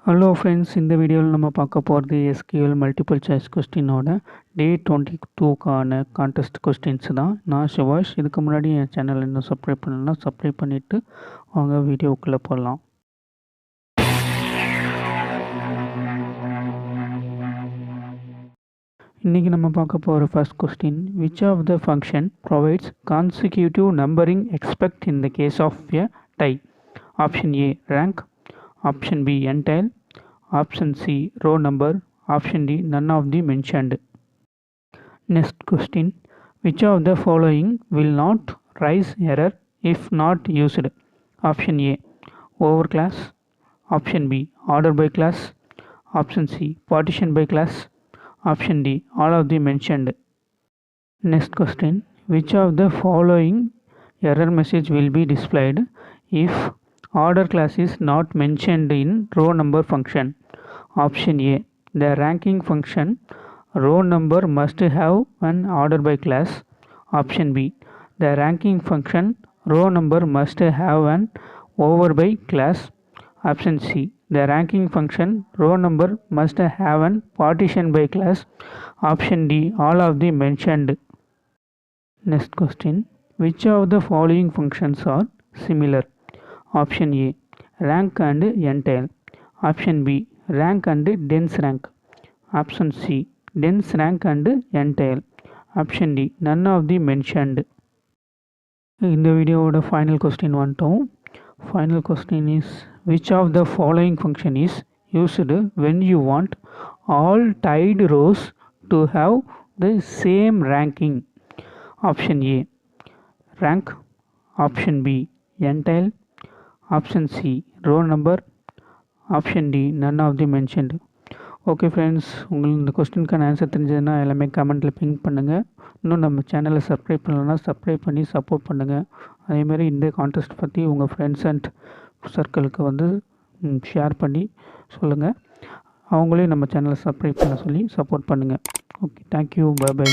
Hello friends, இந்த வீடியோவில் நம்ம பார்க்க போகிறது SQL மல்டிபிள் சாய்ஸ் கொஸ்டினோட டே 22க்கான கான்டெஸ்ட் கொஸ்டின்ஸ் தான். நான் சுபாஷ். இதுக்கு முன்னாடி என் சேனல் இன்னும் சப்ஸ்கிரைப் பண்ணலன்னா சப்ஸ்கிரைப் பண்ணிவிட்டு அவங்க வீடியோக்குள்ளே போடலாம். இன்றைக்கி நம்ம பார்க்க போகிற first question, which of the function provides consecutive numbering expect in the case of a tie? Option A rank, option B entile, option C row number, option D none of the mentioned. Next question, which of the following will not raise error if not used? Option A overclass, option B order by class, option C partition by class, option D all of the mentioned. Next question, which of the following error message will be displayed if order class is not mentioned in row number function? Option A, the ranking function row number must have an order by class. Option B, the ranking function row number must have an over by class. Option C, the ranking function row number must have an partition by class. Option D, all of the mentioned. Next question, which of the following functions are similar? Option A rank and entile, option B rank and dense rank, option C dense rank and entile, option D none of the mentioned. இந்த வீடியோவோட final question வந்துட்டோம். Final question is, which of the following function is used when you want all tied rows to have the same ranking? Option A rank, option B entile, option C row number, option D none of the mentioned. Okay friends, உங்களுக்கு இந்த கொஸ்டினுக்கான answer தெரிஞ்சதுன்னா எல்லாமே கமெண்ட்டில் pink பண்ணுங்கள். இன்னும் நம்ம சேனலை subscribe பண்ணலன்னா சப்ஸ்கிரைப் பண்ணி சப்போர்ட் பண்ணுங்கள். அதேமாதிரி இந்த கான்டெஸ்ட் பற்றி உங்கள் ஃப்ரெண்ட்ஸ் அண்ட் சர்க்கிளுக்கு ஷேர் பண்ணி சொல்லுங்கள். அவங்களையும் நம்ம சேனலை சப்ஸ்கிரைப் பண்ண சொல்லி சப்போர்ட் பண்ணுங்கள். Okay, thank you, bye by.